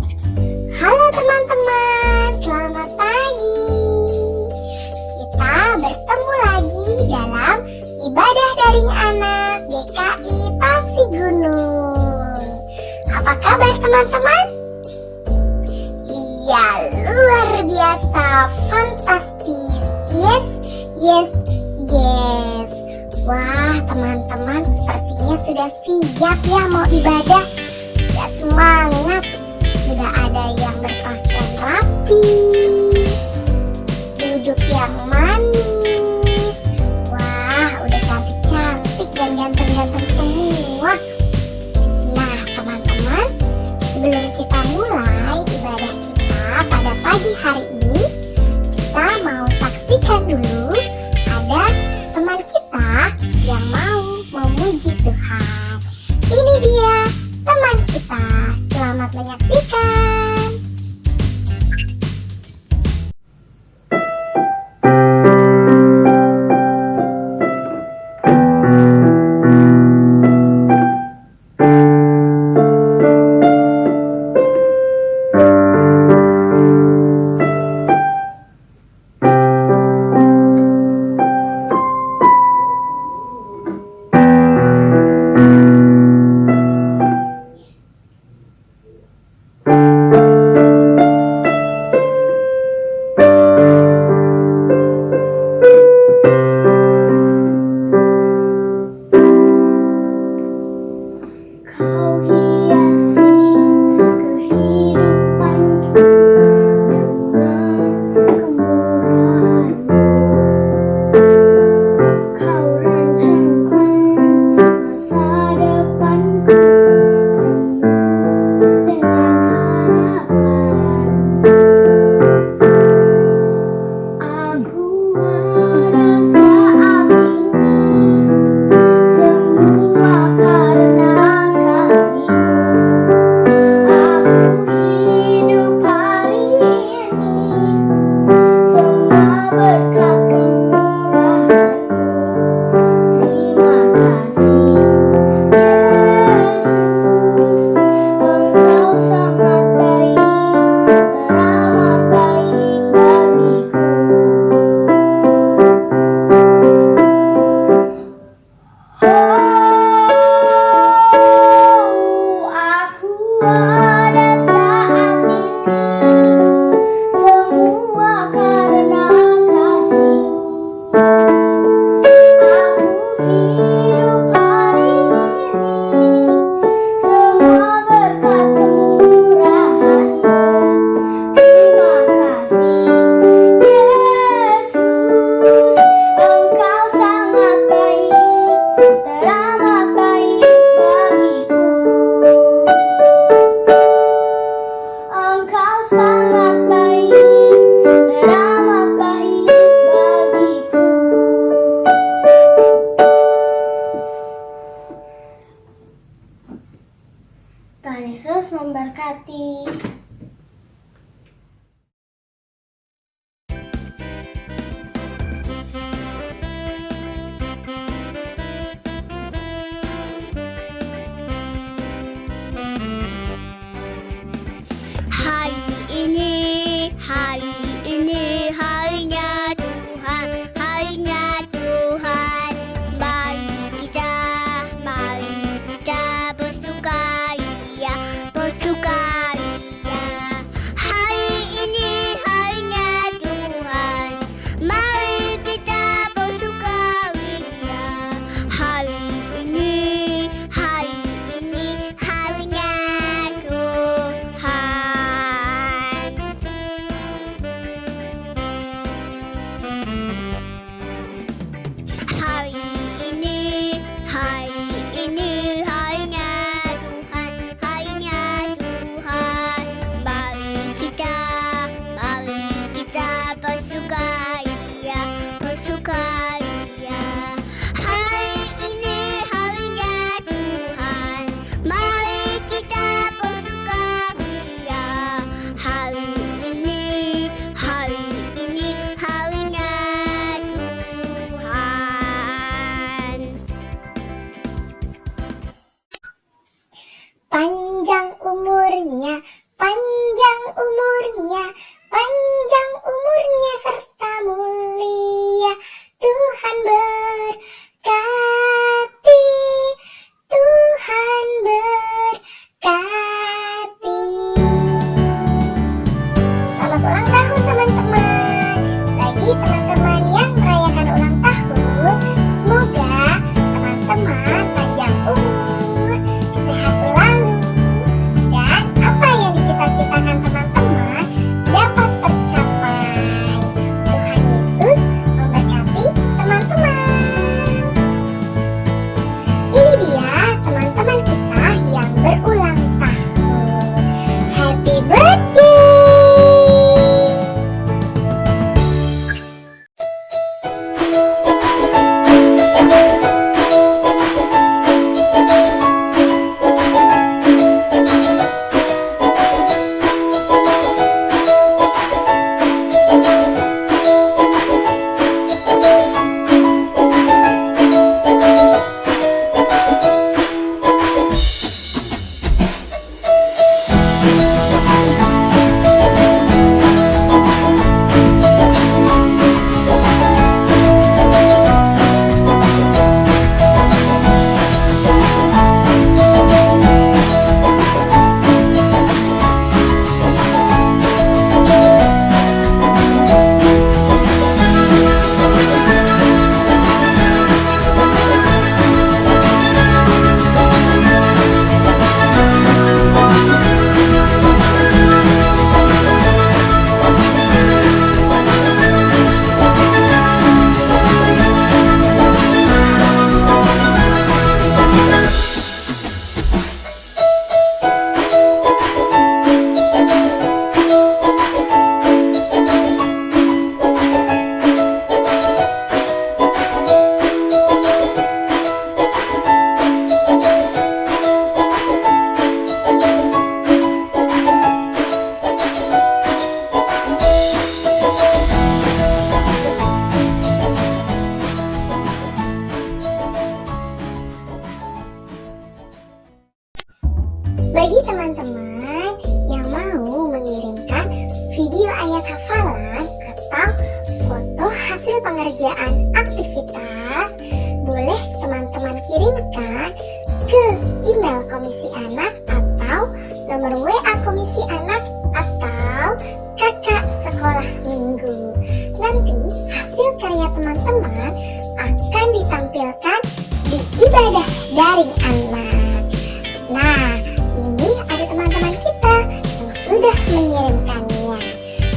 Halo teman-teman, selamat pagi. Kita bertemu lagi dalam ibadah daring anak GKI Pasigunung. Apa kabar teman-teman? Iya, luar biasa, fantastis. Yes, yes, yes. Wah, teman-teman sepertinya sudah siap ya mau ibadah. Ya, semangat. Sudah ada yang berpakaian rapi, duduk yang manis. Wah, udah cantik-cantik dan ganteng-ganteng semua. Nah, teman-teman, sebelum kita mulai ibadah kita pada pagi hari ini, kita mau saksikan dulu ada teman kita yang mau memuji Tuhan. Ini dia teman kita. Selamat menyaksikan. Tuhan Yesus memberkati. Hari ini harinya Tuhan. Mari kita bersukaria. sudah mengirimkannya.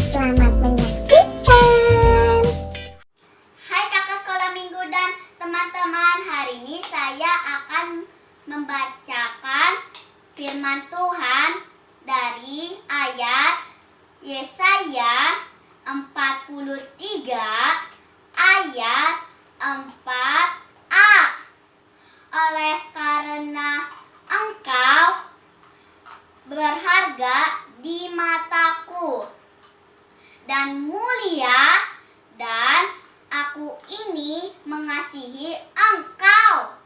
Selamat menyaksikan. Hai kakak sekolah minggu dan teman-teman, hari ini saya akan membacakan firman Tuhan dari ayat Yesaya 43 ayat 4a. Oleh karena engkau berharga di mataku dan mulia, dan aku ini mengasihi engkau.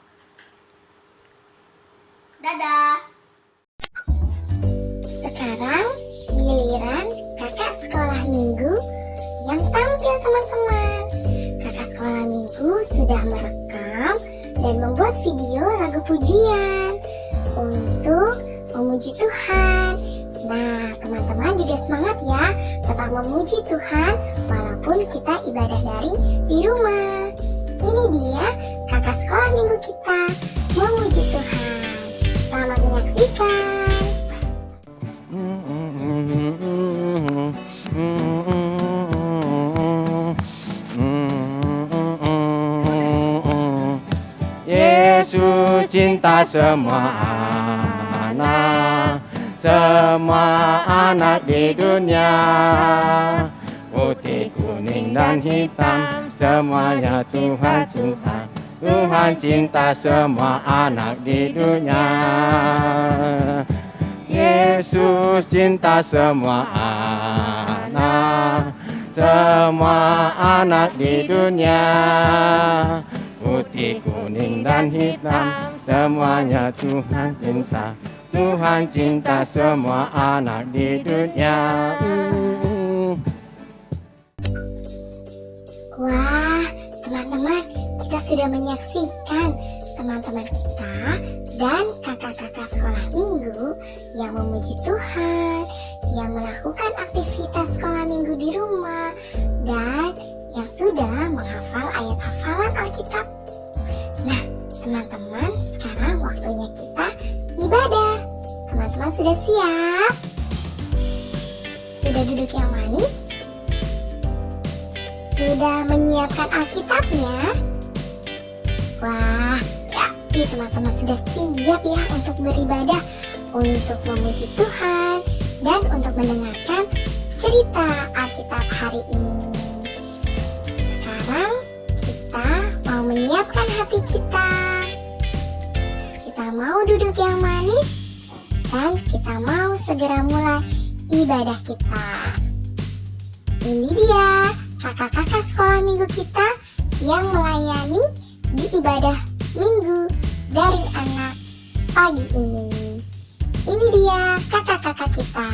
Dadah. Sekarang giliran kakak sekolah minggu yang tampil, teman-teman. Kakak sekolah minggu sudah merekam dan membuat video lagu pujian untuk memuji Tuhan. Nah, teman-teman juga semangat ya, tetap memuji Tuhan walaupun kita ibadah daring di rumah. Ini dia kakak sekolah minggu kita memuji Tuhan. Selamat menyaksikan. Yesus cinta semua anak di dunia. Putih, kuning, dan hitam, semuanya Tuhan cinta. Tuhan cinta semua anak di dunia. Yesus cinta semua anak di dunia. Putih, kuning, dan hitam, semuanya Tuhan cinta. Tuhan cinta semua anak di dunia. Wah, teman-teman, kita sudah menyaksikan teman-teman kita dan kakak-kakak sekolah minggu yang memuji Tuhan, yang melakukan aktivitas sekolah minggu di rumah, dan yang sudah menghafal ayat hafalan Alkitab. Nah, teman-teman, sekarang waktunya kita ibadah. Teman-teman sudah siap? Sudah duduk yang manis? Sudah menyiapkan Alkitabnya? Wah, berarti teman-teman sudah siap ya untuk beribadah, untuk memuji Tuhan, dan untuk mendengarkan cerita Alkitab hari ini. Sekarang kita mau menyiapkan hati kita. Kita mau duduk yang manis, dan kita mau segera mulai ibadah kita. Ini dia kakak-kakak sekolah minggu kita yang melayani di ibadah minggu dari anak pagi ini. Ini dia kakak-kakak kita.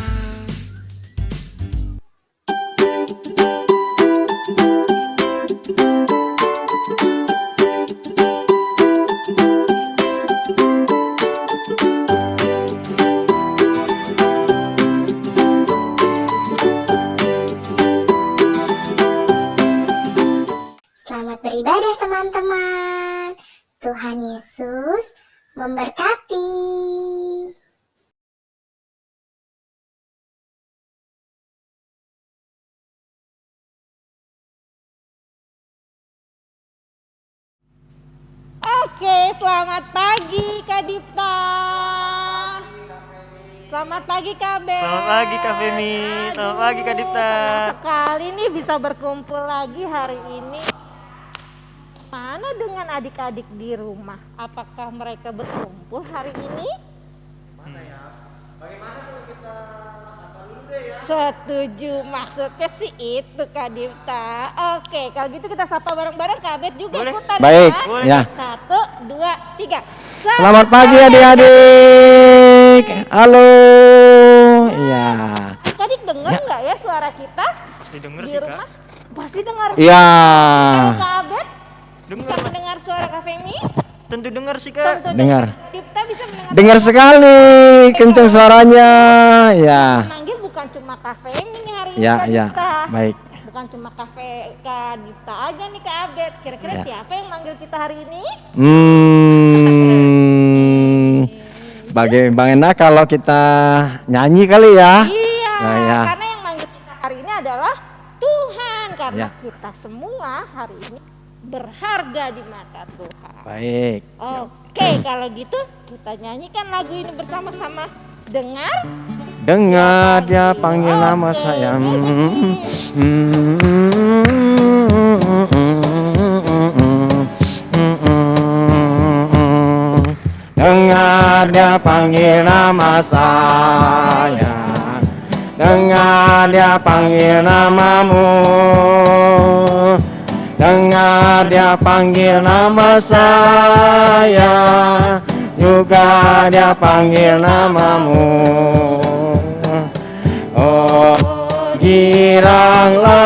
Selamat beribadah teman-teman. Tuhan Yesus memberkati. Oke, selamat pagi Kak Dipta. Selamat pagi Kak Ben. Selamat pagi Kak Femi. Selamat pagi Kak Dipta. Senang sekali nih bisa berkumpul lagi hari ini. Mana dengan adik-adik di rumah? Apakah mereka berkumpul hari ini? Mana ya? Bagaimana kalau kita sapa dulu deh ya? Setuju, maksudnya sih itu Kak Dipta. Oke, kalau gitu kita sapa bareng-bareng. Kak Bet juga Boleh. ikutan Baik, ya. ya. 1, 2, 3. Selamat pagi adik-adik. Halo. Iya. Tadi dengar nggak ya suara kita Pasti denger di sih rumah? Kak. Pasti dengar. Iya. Kalau Kak Abed bisa Dengar. mendengar suara Kak Femi? Tentu denger sih Kak. Tentu Dengar. Dipta bisa mendengar. Dengar sekali, kencang suaranya. Ya. Manggil bukan cuma Kak Femi nih hari ini Ya, Kak ya. Dipta. Baik. Bukan cuma Kak Dipta aja nih Kak Abed. Kira-kira Ya. siapa yang manggil kita hari ini? Bagaimana kalau kita nyanyi kali ya? Iya, Ya. Karena yang manggil kita hari ini adalah Tuhan. Karena Ya. kita semua hari ini berharga di mata Tuhan. Baik. Oke, kalau gitu kita nyanyikan lagu ini bersama-sama. Dengar dia panggil nama Oke, saya. Dengar dia panggil nama saya. Dengar dia panggil namamu. Dengar dia panggil nama saya. Juga dia panggil namamu. Oh, giranglah.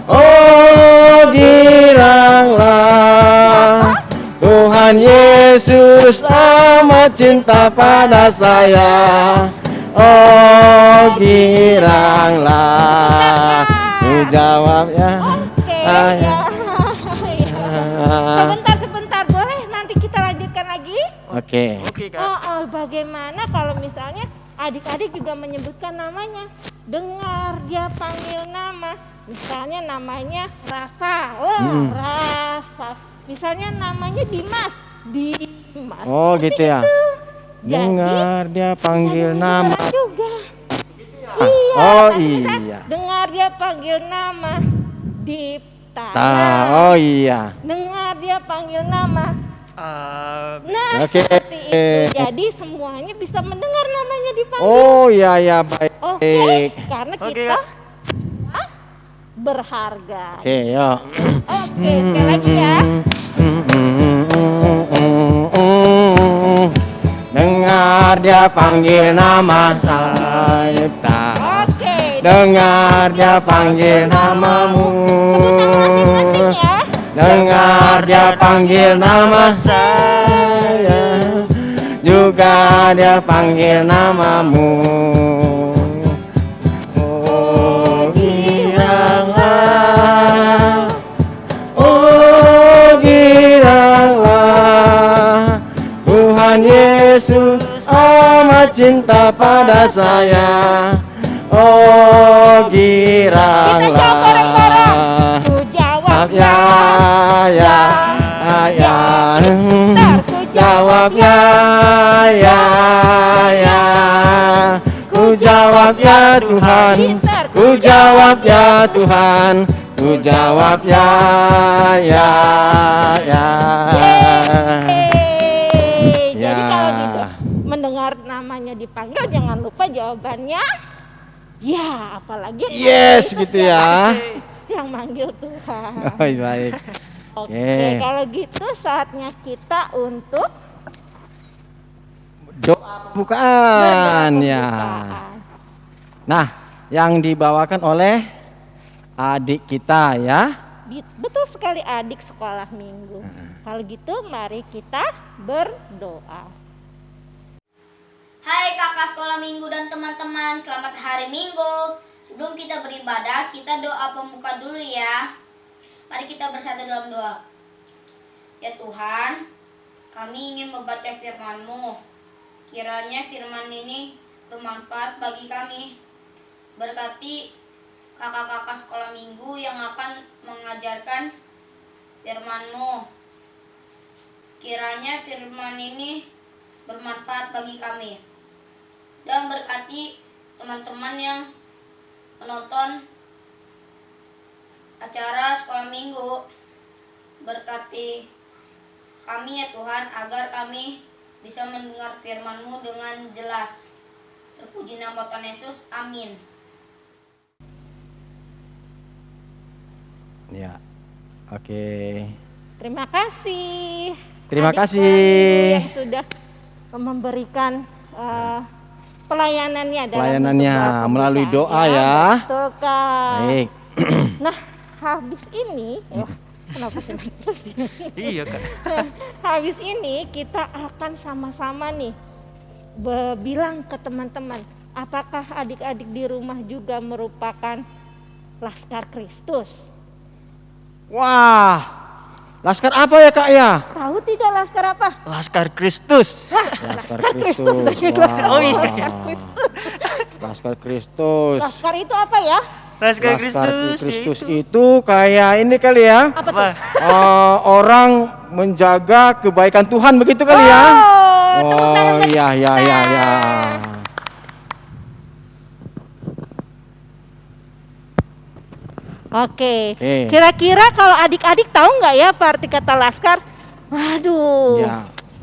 Oh, giranglah. Tuhan Yesus amat cinta pada saya. Oh, giranglah. Ku jawab ya. Oke, Ah, ya. Ah. Sebentar, boleh nanti kita lanjutkan lagi? Oke. Oke Kak. Bagaimana kalau misalnya adik-adik juga menyebutkan namanya? Dengar dia panggil nama. Misalnya namanya Rafa. Rafa. Misalnya namanya Dimas. Dimas. Oh, Seperti gitu ya. itu. Jadi, Dengar dia panggil bisa nama. dengar juga. Oh, nanti kita iya. Dengar dia panggil nama Dipta. Oh iya. Dengar dia panggil nama. Nah, Oke. seperti itu. Jadi semuanya bisa mendengar namanya dipanggil. Oh iya ya, baik. Oke, karena Oke, kita Kak. berharga. Oke, yuk. Oke, sekali lagi ya. Dengar dia panggil nama saya. Oke. Dengar dia panggil namamu. Masing-masing ya. Dengar dia panggil nama saya. Juga dia panggil namamu. Oh, giranglah. Oh, giranglah. Tuhan Yesus amat cinta pada saya. Oh, giranglah. Kita jawab bareng-bareng. Ku jawab Ya, ya, ya. Ku Jawab ya, ya, ya. Ku jawab ya Tuhan. Ku jawab ya Tuhan. Ku jawab ya, ya, ya. Yeay. Ya. Jadi kalau gitu mendengar namanya dipanggil jangan lupa jawabannya ya, apalagi yang Yes, manggil gitu siapa? ya. Yang manggil Tuhan. Baik, baik. Oke, Oke. kalau gitu saatnya kita untuk Doa pembukaan ya. pembukaan. Nah, yang dibawakan oleh adik kita ya. Betul sekali adik sekolah minggu. Kalau gitu mari kita berdoa. Hai kakak sekolah minggu dan teman-teman, selamat hari Minggu. Sebelum kita beribadah, kita doa pembuka dulu ya. Mari kita bersatu dalam doa. Ya Tuhan, kami ingin membaca firman-Mu. Kiranya firman ini bermanfaat bagi kami. Berkati kakak-kakak sekolah minggu yang akan mengajarkan firman-Mu. Kiranya firman ini bermanfaat bagi kami. Dan berkati teman-teman yang menonton acara sekolah minggu. Berkati kami ya Tuhan, agar kami bisa mendengar firman-Mu dengan jelas. Terpuji nama Tuhan Yesus, amin. Ya. Oke. Terima kasih. Terima adik kasih. sekolah minggu yang sudah memberikan pelayanannya dalam Pelayanannya bentuk melalui pembukaan. doa ya. Betul Kak. Baik. Nah, habis ini, kenapa sih terus? Iya Kak. Habis ini kita akan sama-sama nih bilang ke teman-teman, apakah adik-adik di rumah juga merupakan Laskar Kristus? Wah. Laskar apa ya Kak ya? Tahu tidak Laskar apa? Laskar Kristus. Laskar Kristus. Wah. Oh iya. Laskar Kristus. Laskar Kristus. Laskar itu apa ya? Laskar Kristus itu kayak ini kali ya. Apa tuh? Orang menjaga kebaikan Tuhan begitu kali ya. Oh, tepuk tangan, tepuk iya. tangan. Oke. Kira-kira kalau adik-adik tahu nggak ya apa arti kata laskar? Waduh. Ya.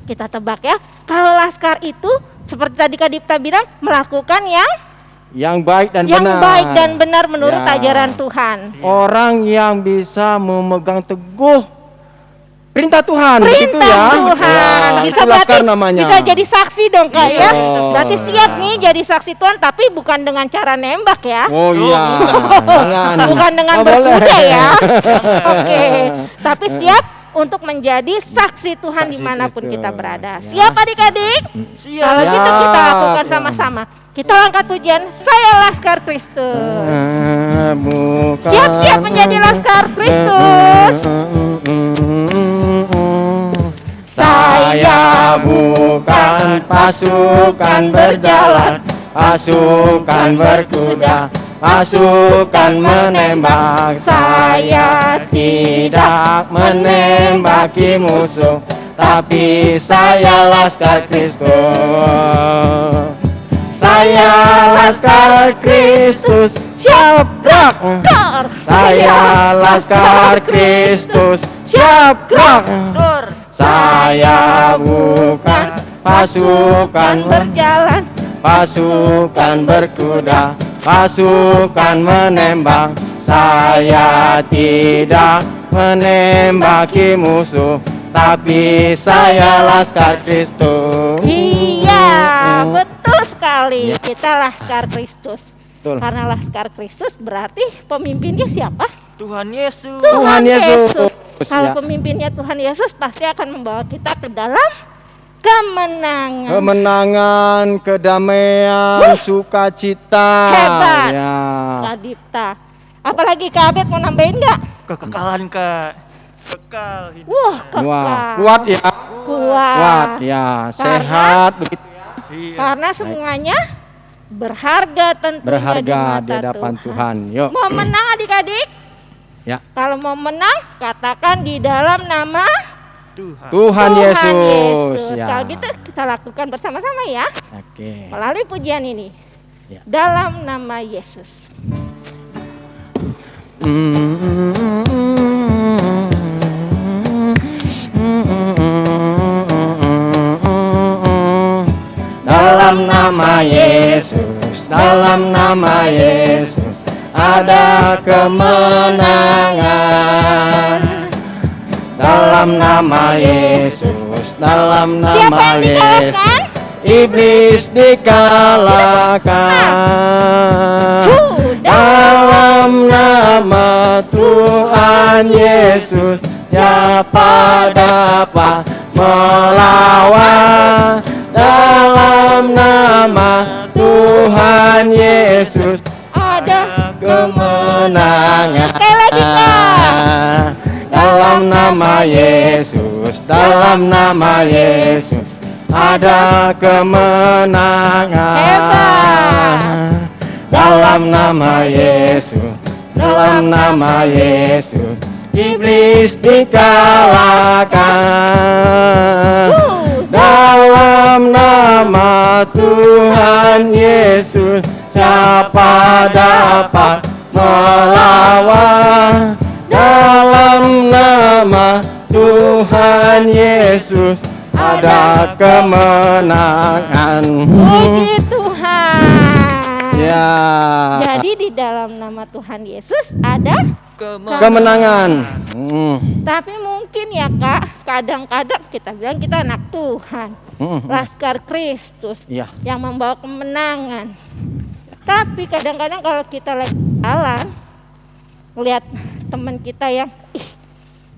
Kita tebak ya. Kalau laskar itu seperti tadi Kak Dipta bilang melakukan yang baik dan yang benar. baik dan benar menurut Ya. ajaran Tuhan. Orang yang bisa memegang teguh perintah Tuhan, begitu Perintah ya. Tuhan. Ya, Bisa itu laskar berarti namanya. bisa jadi saksi dong Kak ya. Oh, Berarti siap ya. nih jadi saksi Tuhan tapi bukan dengan cara nembak ya. Oh iya, jangan. Bukan dengan Oh, boleh. berkuda ya. Oke. Tapi siap untuk menjadi saksi Tuhan Saksi dimanapun Kristus, kita berada. ya. Siap adik-adik? Siap. Kalau Siap. gitu kita lakukan sama-sama. Kita angkat pujian, saya Laskar Kristus. Bukan. Siap-siap menjadi Laskar Kristus. Saya bukan pasukan berjalan, pasukan berkuda, pasukan menembak. Saya tidak menembaki musuh, tapi saya Laskar Kristus. Saya Laskar Kristus, syabrak. Saya Laskar Kristus, syabrak. Saya bukan pasukan Berjalan. pasukan berkuda, pasukan menembak. Saya tidak menembaki musuh, tapi saya Laskar Kristus. Iya, betul sekali. Kita Laskar Kristus. Betul. Karena Laskar Kristus berarti pemimpinnya siapa? Tuhan Yesus. Tuhan Yesus. Kalau Ya. pemimpinnya Tuhan Yesus pasti akan membawa kita ke dalam kemenangan. Kemenangan, kedamaian, sukacita. Hebat. Ya. Kak Dipta. Apalagi Kak Abed mau nambahin nggak? Kekekalan, Kak. Kekal hidup. Wah, kekal. Wah, kuat ya. Kuat ya, sehat begitu. Iya. Karena semuanya berharga tentunya Berharga di di mata hadapan Tuhan. Yuk. Mau menang adik-adik? Ya. Kalau mau menang, katakan di dalam nama Tuhan. Tuhan Yesus. Ya. Kalau gitu kita lakukan bersama-sama ya. Oke. Melalui pujian ini. Ya. Dalam nama Yesus. Dalam nama Yesus, dalam nama Yesus ada kemenangan. Dalam nama Yesus, dalam Siapa nama yang Yesus, dikalahkan? iblis dikalahkan. Dalam nama Tuhan Yesus, siapa dapat melawan? Dalam nama Tuhan Yesus Ada kemenangan. Sekali lagi, Kak. Dalam nama Yesus, dalam nama Yesus ada kemenangan. Hebat. Dalam nama Yesus, dalam nama Yesus iblis dikalahkan. Dalam nama Tuhan Yesus siapa dapat melawan? Dalam nama Tuhan Yesus ada kemenangan. Puji Tuhan. Ya. Jadi di dalam nama Tuhan Yesus ada Kemenangan. Tapi mungkin ya Kak, kadang-kadang kita bilang kita anak Tuhan, Laskar Kristus Iya. yang membawa kemenangan. Tapi kadang-kadang kalau kita lagi jalan, lihat teman kita yang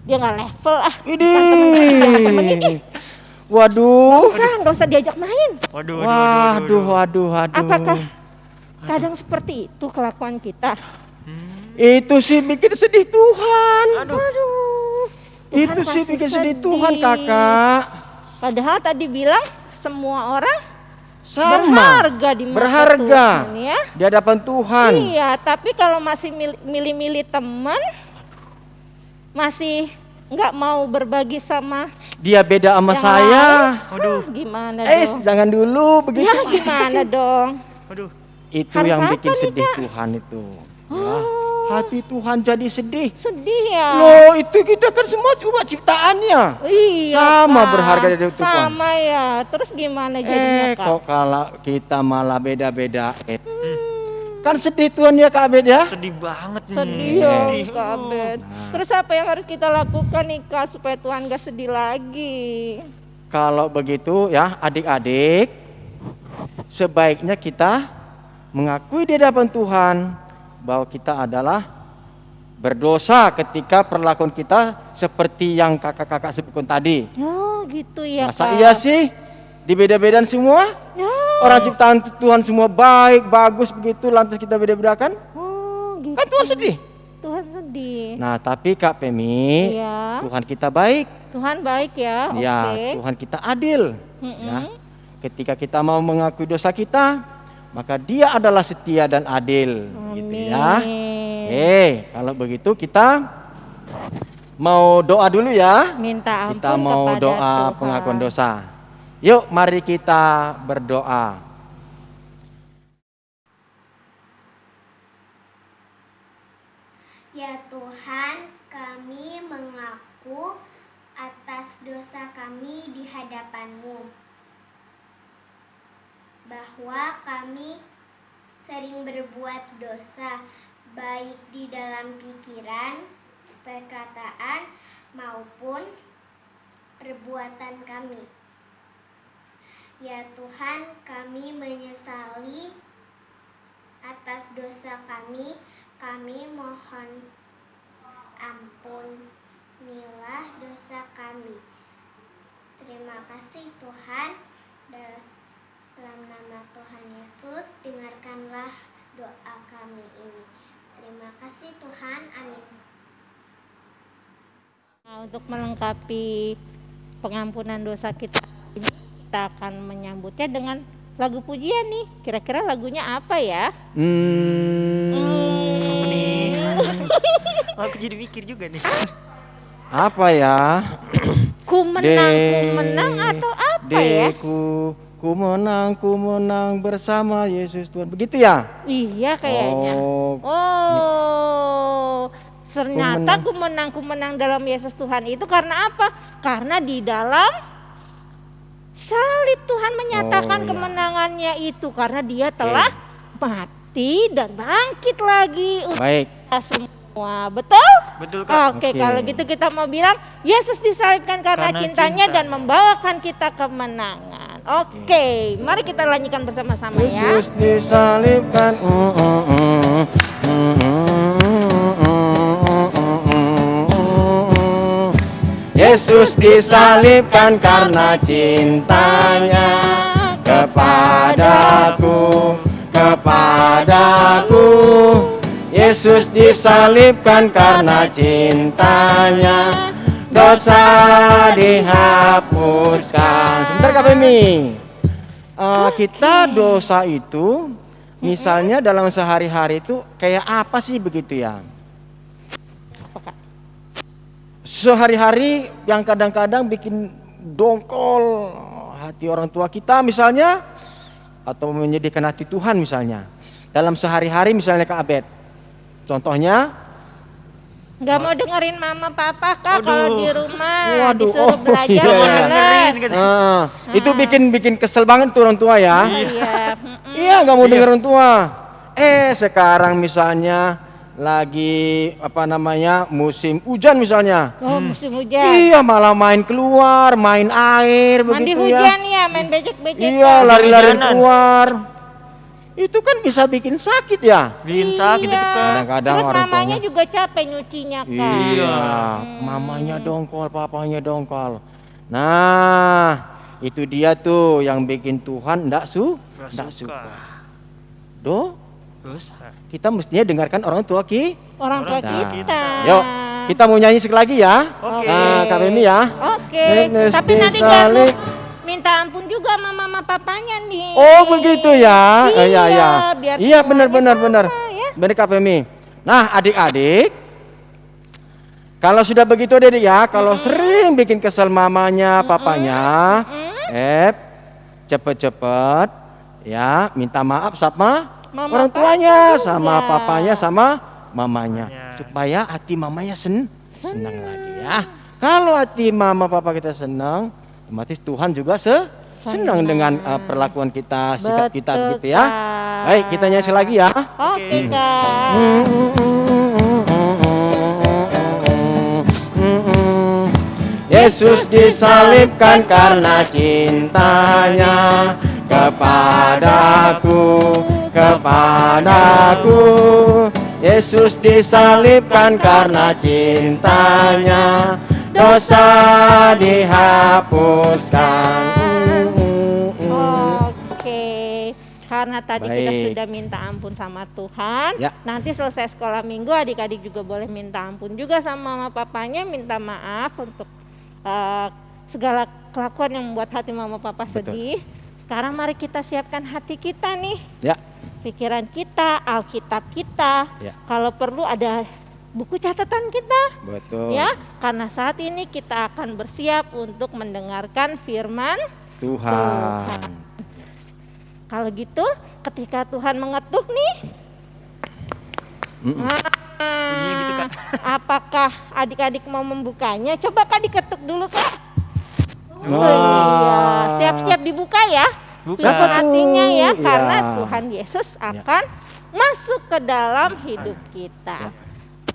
dia nggak level temen ini, Waduh. nggak usah diajak main. Waduh. Apakah kadang seperti itu kelakuan kita? Itu sih bikin sedih Tuhan. Aduh. Itu Tuhan sih pasti bikin sedih sedih. Tuhan, Kakak. Padahal tadi bilang semua orang Sama. berharga di mata Berharga. Tuhan ya. Di hadapan Tuhan. Iya, tapi kalau masih milih-milih teman, masih nggak mau berbagi sama Dia beda sama yang saya. lain, gimana dong? Jangan dulu begitu. Ya gimana dong? Waduh. Itu Harus yang apa bikin nih, sedih Kak? Tuhan itu. Ya, hati Tuhan jadi sedih. Sedih ya. Loh, itu kita kan semua cuma ciptaannya. Iya, Sama Kak. berharga dari Tuhan. Sama ya. Terus gimana jadinya Kak? Kok kalau kita malah beda-bedain. Kan sedih Tuhan ya Kak Abed ya. Sedih banget nih. Sedih dong Kak Abed. Terus apa yang harus kita lakukan nih Kak supaya Tuhan gak sedih lagi? Kalau begitu ya adik-adik, sebaiknya kita mengakui di hadapan Tuhan bahwa kita adalah berdosa ketika perlakuan kita seperti yang kakak-kakak sebutkan tadi. Oh gitu ya Masa Kak. iya sih dibeda-bedain semua? Ya. Orang ciptaan Tuhan semua baik, bagus begitu, lantas kita beda-bedakan? Oh gitu. Kan Tuhan sedih. Tuhan sedih. Nah tapi Kak Pemi, Iya. Tuhan kita baik. Tuhan baik ya. Ya, Oke. Tuhan kita adil. Mm-mm. Ya. Ketika kita mau mengakui dosa kita, maka Dia adalah setia dan adil. Gitu ya. Amin. Kalau begitu kita mau doa dulu ya. Minta ampun Kita mau kepada doa Tuhan. pengakuan dosa. Yuk, mari kita berdoa. Ya Tuhan, kami mengaku atas dosa kami di hadapan-Mu, bahwa kami sering berbuat dosa, baik di dalam pikiran, perkataan, maupun perbuatan kami. Ya Tuhan, kami menyesali atas dosa kami. Kami mohon ampunilah dosa kami. Terima kasih Tuhan. Dalam nama Tuhan Yesus, dengarkanlah doa kami ini. Terima kasih Tuhan. Amin. Nah, untuk melengkapi pengampunan dosa kita ini, kita akan menyambutnya dengan lagu pujian nih. Kira-kira lagunya apa ya? Apa nih? Aku jadi mikir juga nih. Apa ya? Ku menang atau apa ya? Ku menang bersama Yesus Tuhan. Begitu ya? Iya kayaknya. Oh, ternyata ku menang dalam Yesus Tuhan itu karena apa? Karena di dalam salib Tuhan menyatakan kemenangannya itu karena Dia telah mati dan bangkit lagi untuk Baik. kita semua. Betul? Betul Kak. Oke, Oke. kalau gitu kita mau bilang Yesus disalibkan karena cintanya dan membawakan kita kemenangan. Oke, mari kita lanjutkan bersama-sama ya. Yesus disalibkan. Yesus disalibkan karena cintanya kepadaku. Yesus disalibkan karena cintanya, dosa dihapuskan. Sebentar Kak Pemi. Kita dosa itu misalnya dalam sehari-hari itu kayak apa sih begitu ya? Sehari-hari yang kadang-kadang bikin dongkol hati orang tua kita misalnya, atau menyedihkan hati Tuhan misalnya. Dalam sehari-hari misalnya Kak Abed, contohnya Nggak mau dengerin mama papa Kak Waduh. kalau di rumah. Waduh, Disuruh belajar iya. males. Itu bikin kesel banget tuh orang tua ya. Iya. Iya, nggak mau denger orang tua. Sekarang misalnya lagi musim hujan misalnya. Oh, musim hujan. Iya, malah main keluar, main air Mandi begitu hujan ya. ya, main becek-becek. Iya, Kak. lari-lari Hujanan. keluar. Itu kan bisa bikin sakit ya. Bikin sakit itu Kak. Kadang-kadang Terus orang mamanya tuanya. juga capek nyucinya Kak. Iya, mamanya dongkol, papanya dongkol. Nah, itu dia tuh yang bikin Tuhan enggak suka. Dosa. Kita mestinya dengarkan orang tua Orang tua Nah. kita. Yuk, kita mau nyanyi sekali lagi ya. Oke. Nah, Kak Reni ya. Oke. Yesus Tapi nanti disalib. jangan minta ampun juga sama mama papanya nih. Oh begitu ya. Iya, Iya. biar Iya semuanya benar. sama, ya. Benar Kak Femi. Nah adik-adik, kalau sudah begitu adik ya, kalau sering bikin kesel mamanya, papanya, cepet-cepet ya minta maaf sama Mama orang tuanya, papa sama juga. papanya, sama mamanya, supaya hati mamanya senang lagi ya. Kalau hati mama papa kita senang, otomatis Tuhan juga senang dengan perlakuan kita, sikap kita Betul, begitu ya. Kak. Baik, kita nyanyi lagi ya. Oke, Kak. Yesus disalibkan karena cintanya kepadaku. Yesus disalibkan karena cintanya, dosa dihapuskan. Oke, karena tadi kita Baik. sudah minta ampun sama Tuhan, Ya. nanti selesai sekolah minggu adik-adik juga boleh minta ampun juga sama mama papanya, minta maaf untuk segala kelakuan yang membuat hati mama papa sedih. Sekarang mari kita siapkan hati kita nih, Ya, pikiran kita, Alkitab kita. Ya. Kalau perlu ada buku catatan kita. betul. Ya, karena saat ini kita akan bersiap untuk mendengarkan firman Tuhan. Kalau gitu, ketika Tuhan mengetuk nih, Bunyinya gitu, Kak. apakah adik-adik mau membukanya? Coba Kak diketuk dulu Kak. Wah. Iya, siap-siap dibuka ya. Buka. Tutup hatinya ya, Iya. karena Tuhan Yesus akan masuk ke dalam hidup kita.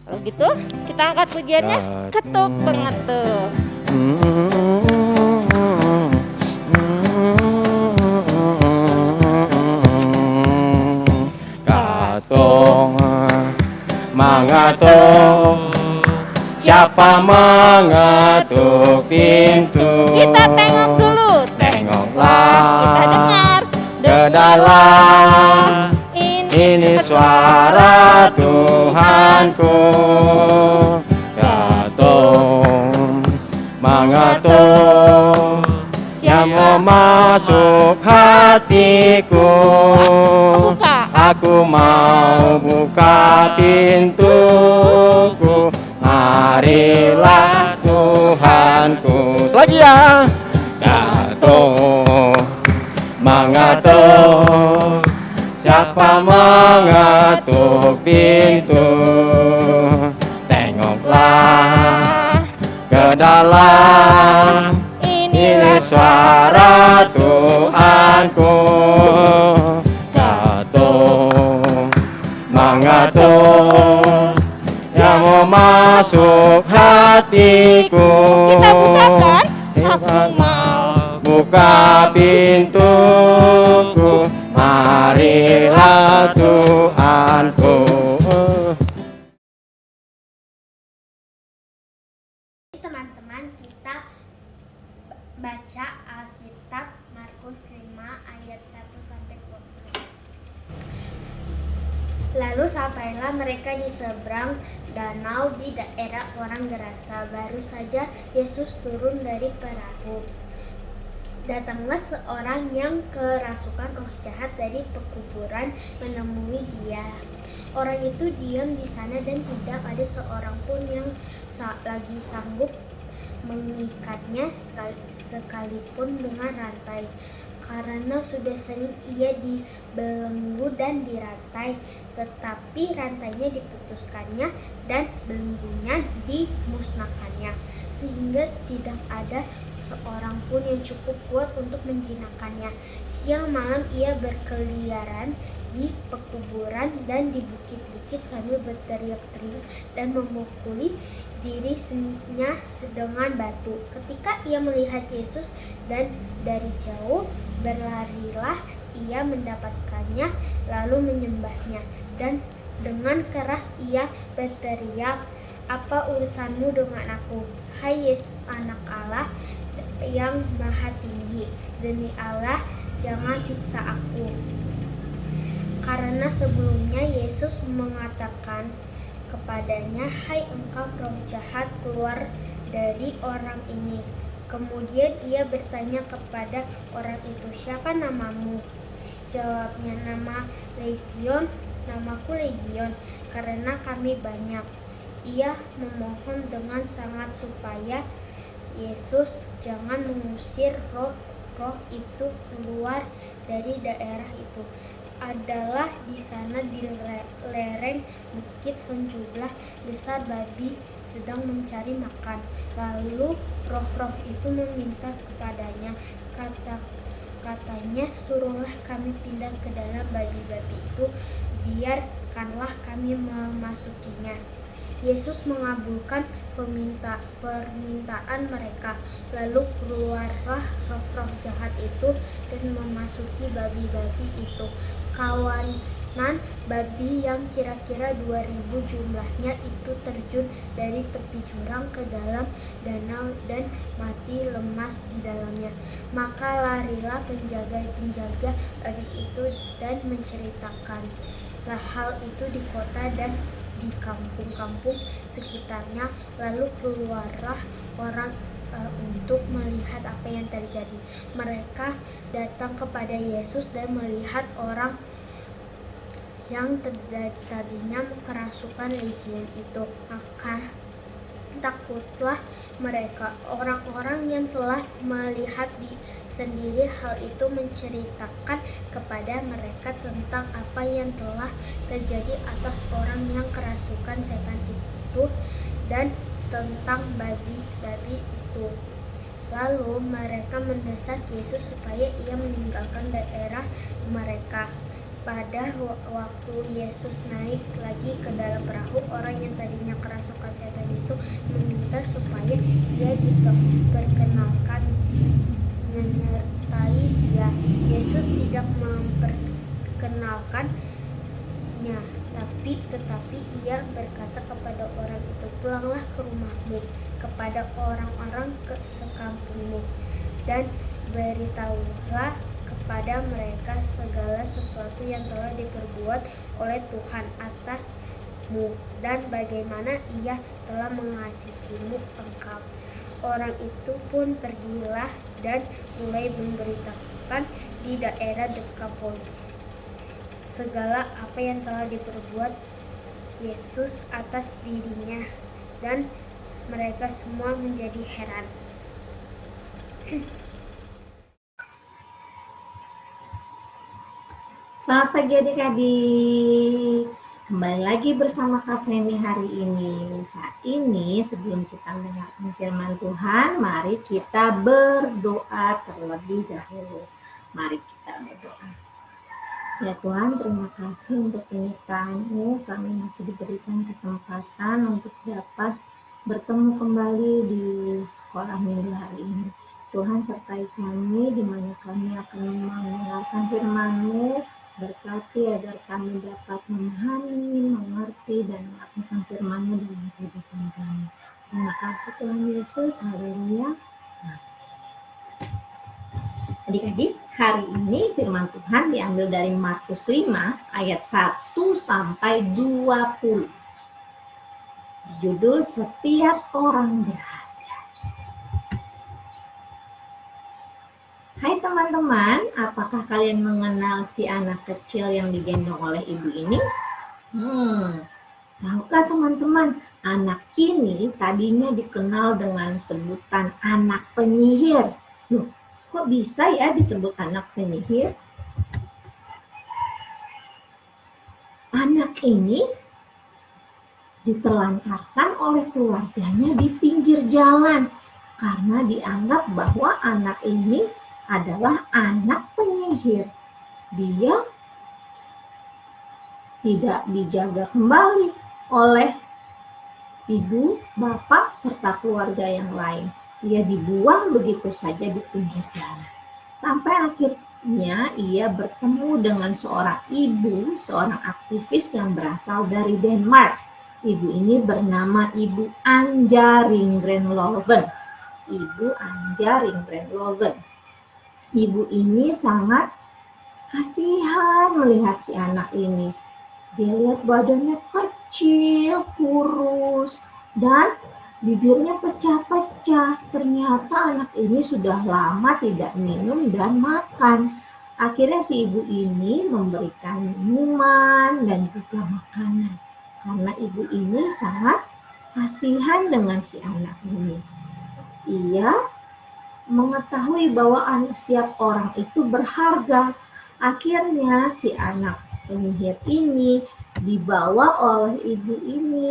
Kalau gitu, kita angkat pujiannya, ketuk pengetuk. Katong mengetuk, siapa mengetuk pintu? Kita tengok dulu, Tengoklah kita dengar ke dalam. Ini suara Tuhanku. Katong mengetuk, yang mau masuk hatiku. Buka. Aku mau buka pintuku. Marilah Tuhanku. Selagi ya. Katong mengetuk, siapa mengetuk pintu? Tengoklah ke dalam. Ini suara Tuhanku. Katong mengetuk, yang mau masuk hatiku. Kita bukakan. Aku mau. Buka pintuku, marilah Tuhanku. Teman-teman, kita baca Alkitab Markus 5 ayat 1-20. Lalu sampailah mereka di seberang danau di daerah orang Gerasa. Baru saja Yesus turun dari perahu. Datanglah seorang yang kerasukan roh jahat dari pekuburan menemui dia. Orang itu diam di sana dan tidak ada seorang pun yang lagi sanggup mengikatnya sekalipun dengan rantai. Karena sudah sering ia dibelenggu dan dirantai, tetapi rantainya diputuskannya dan belenggunya dimusnahkannya, sehingga tidak ada seorang pun yang cukup kuat untuk menjinakkannya. Siang malam ia berkeliaran di pekuburan dan di bukit-bukit sambil berteriak-teriak dan memukuli dirinya dengan batu. Ketika ia melihat Yesus dan dari jauh, berlarilah ia mendapatkannya lalu menyembahnya, dan dengan keras ia berteriak, "Apa urusanmu dengan aku, hai Yesus anak Allah yang maha tinggi? Demi Allah, jangan siksa aku." Karena sebelumnya Yesus mengatakan kepadanya, "Hai engkau roh jahat, keluar dari orang ini." Kemudian ia bertanya kepada orang itu, "Siapa namamu?" Jawabnya, "Namaku Legion, karena kami banyak." Ia memohon dengan sangat supaya Yesus jangan mengusir roh itu keluar dari daerah itu. Adalah di sana di lereng bukit sejumlah besar babi sedang mencari makan. Lalu roh-roh itu meminta kepadanya, katanya, "Suruhlah kami pindah ke dalam babi-babi itu, biarkanlah kami memasukinya." Yesus mengabulkan permintaan mereka. Lalu keluarlah roh-roh jahat itu dan memasuki babi-babi itu. Kawanan babi yang kira-kira 2.000 jumlahnya itu terjun dari tepi jurang ke dalam danau dan mati lemas di dalamnya. Maka larilah penjaga-penjaga babi itu dan menceritakanlah hal itu di kota dan di kampung-kampung sekitarnya. Lalu keluarlah orang untuk melihat apa yang terjadi. Mereka datang kepada Yesus dan melihat orang yang tadinya kerasukan legion itu. Maka takutlah mereka. Orang-orang yang telah melihat sendiri hal itu menceritakan kepada mereka tentang apa yang telah terjadi atas orang yang kerasukan setan itu dan tentang babi-babi itu. Lalu mereka mendesak Yesus supaya ia meninggalkan daerah mereka. Pada waktu Yesus naik lagi ke dalam perahu, orang yang tadinya kerasukan setan itu meminta supaya ia diperkenalkan menyertai dia. Yesus tidak memperkenalkannya, tetapi ia berkata kepada orang itu, "Pulanglah ke rumahmu, kepada orang-orang sekampungmu, dan beritahulah kepada mereka segala sesuatu yang telah diperbuat oleh Tuhan atasmu dan bagaimana ia telah mengasihimu engkau." Orang itu pun pergilah dan mulai memberitakan di daerah Dekapolis segala apa yang telah diperbuat Yesus atas dirinya, dan mereka semua menjadi heran. Selamat pagi adik-adik. Kembali lagi bersama Kak Feni hari ini. Saat ini sebelum kita mendengarkan firman Tuhan, mari kita berdoa terlebih dahulu. Mari kita berdoa. Ya Tuhan, terima kasih untuk penyertaan-Mu. Kami masih diberikan kesempatan untuk dapat bertemu kembali di sekolah minggu hari ini. Tuhan sertai kami di mana kami akan mendengarkan firman-Mu. Berkati agar kami dapat memahami, mengerti, dan melakukan firman-Mu dalam kehidupan kami. Terima kasih Tuhan Yesus. Haleluya. Adik-adik, hari ini firman Tuhan diambil dari Markus 5 ayat 1 sampai 20. Judul Setiap Orang Berharga. Hai teman-teman, apakah kalian mengenal si anak kecil yang digendong oleh ibu ini? Tahukah teman-teman, anak ini tadinya dikenal dengan sebutan anak penyihir. Loh, kok bisa ya disebut anak penyihir? Anak ini ditelantarkan oleh keluarganya di pinggir jalan karena dianggap bahwa anak ini adalah anak penyihir. Dia tidak dijaga kembali oleh ibu, bapak, serta keluarga yang lain. Dia dibuang begitu saja di pinggir jalan. Sampai akhirnya ia bertemu dengan seorang ibu, seorang aktivis yang berasal dari Denmark. Ibu ini bernama Ibu Anja Ringgren-Loven. Ibu Anja Ringgren-Loven. Ibu ini sangat kasihan melihat si anak ini. Dia lihat badannya kecil, kurus, dan Bibirnya pecah-pecah. Ternyata anak ini sudah lama tidak minum dan makan. Akhirnya si ibu ini memberikan minuman dan juga makanan. Karena ibu ini sangat kasihan dengan si anak ini. Ia mengetahui bahwa setiap orang itu berharga. Akhirnya si anak penyihir ini dibawa oleh ibu ini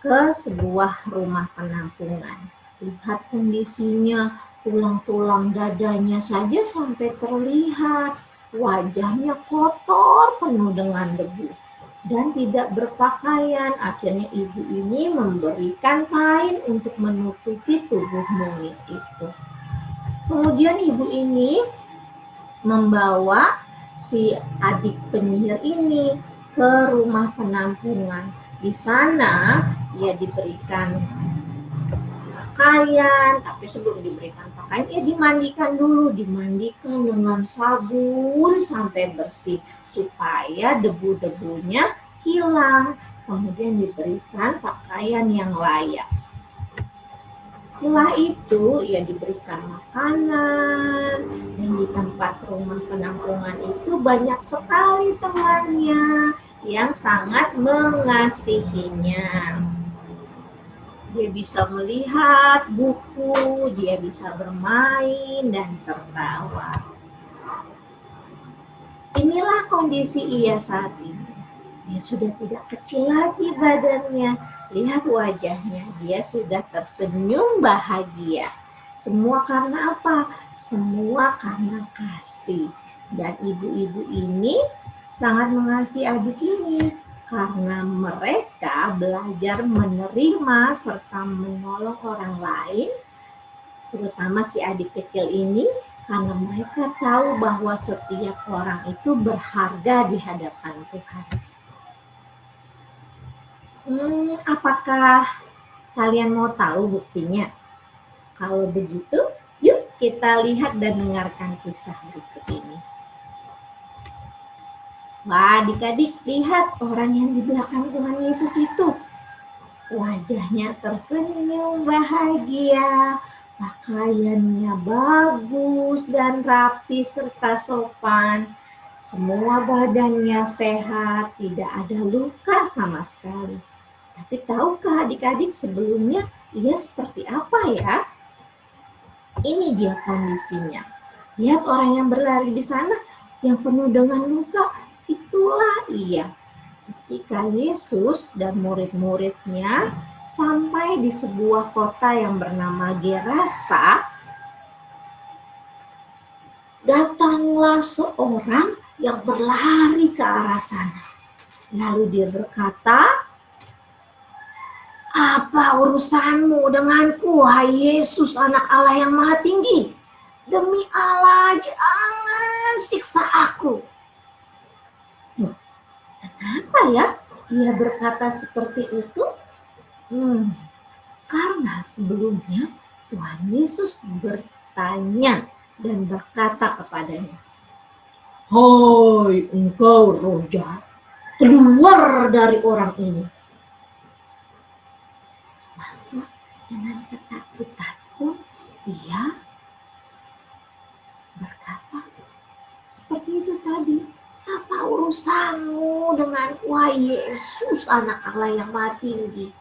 ke sebuah rumah penampungan. Lihat kondisinya, tulang-tulang dadanya saja sampai terlihat. Wajahnya kotor, penuh dengan debu dan tidak berpakaian. Akhirnya ibu ini memberikan kain untuk menutupi tubuh mumi itu. Kemudian ibu ini membawa si adik penyihir ini ke rumah penampungan. Di sana ia diberikan pakaian, tapi sebelum diberikan pakaian ia dimandikan dulu, dimandikan dengan sabun sampai bersih supaya debu-debunya hilang. Kemudian diberikan pakaian yang layak. Setelah itu ia diberikan makanan, dan di tempat rumah penampungan itu banyak sekali temannya yang sangat mengasihinya. Dia bisa melihat buku, dia bisa bermain dan tertawa. Inilah kondisi ia saat ini. Dia sudah tidak kecil lagi badannya. Lihat wajahnya, dia sudah tersenyum bahagia. Semua karena apa? Semua karena kasih. Dan ibu-ibu ini sangat mengasihi adik ini karena mereka belajar menerima serta menolong orang lain, terutama si adik kecil ini, karena mereka tahu bahwa setiap orang itu berharga di hadapan Tuhan. Apakah kalian mau tahu buktinya? Kalau begitu, yuk kita lihat dan dengarkan kisah berikut ini. Wah, adik-adik, lihat orang yang di belakang Tuhan Yesus itu. Wajahnya tersenyum bahagia, pakaiannya bagus dan rapi serta sopan. Semua badannya sehat, tidak ada luka sama sekali. Tapi tahukah adik-adik sebelumnya ia seperti apa ya? Ini dia kondisinya. Lihat orang yang berlari di sana yang penuh dengan luka. Itulah ia. Ketika Yesus dan murid-muridnya sampai di sebuah kota yang bernama Gerasa, datanglah seorang yang berlari ke arah sana. Lalu dia berkata, "Apa urusanmu denganku, hai Yesus, anak Allah yang maha tinggi? Demi Allah, jangan siksa aku." Kenapa ya ia berkata seperti itu? Karena sebelumnya Tuhan Yesus bertanya dan berkata kepadanya, "Hai engkau roh jahat, keluar dari orang ini." Maka dengan ketakutan pun ia berkata seperti itu tadi. "Apa urusanmu dengan wahai Yesus, anak Allah yang maha tinggi?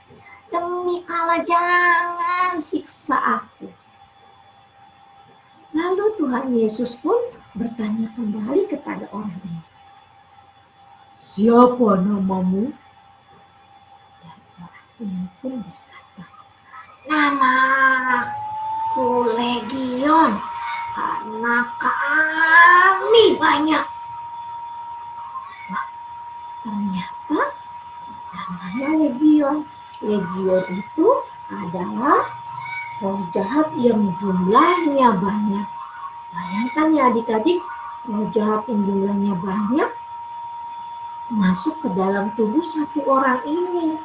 Demi Allah, jangan siksa aku." Lalu Tuhan Yesus pun bertanya kembali kepada orang ini, "Siapa namamu?" Dan orang ini pun berkata, "Namaku Legion, karena kami banyak." Ternyata namanya Legion. Legion itu adalah roh jahat yang jumlahnya banyak. Bayangkan ya adik-adik, roh jahat yang jumlahnya banyak masuk ke dalam tubuh satu orang ini.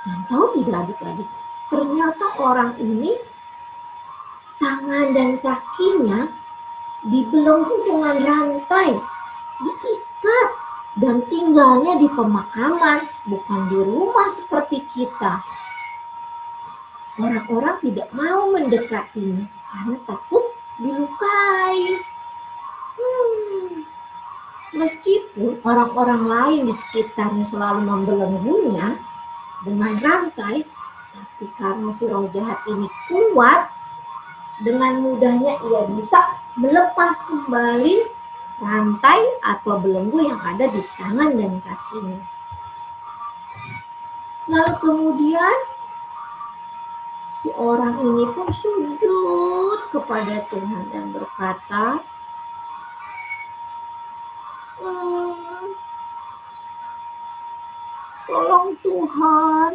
Dan tahu tidak adik-adik, ternyata orang ini tangan dan kakinya dibelenggu dengan rantai, diikat, dan tinggalnya di pemakaman, bukan di rumah seperti kita. Orang-orang tidak mau mendekatinya karena takut dilukai. Meskipun orang-orang lain di sekitarnya selalu membelenggunya dengan rantai, tapi karena si roh jahat ini kuat, dengan mudahnya ia bisa melepas kembali rantai atau belenggu yang ada di tangan dan kakinya. Lalu kemudian si orang ini pun sujud kepada Tuhan dan berkata, tolong Tuhan,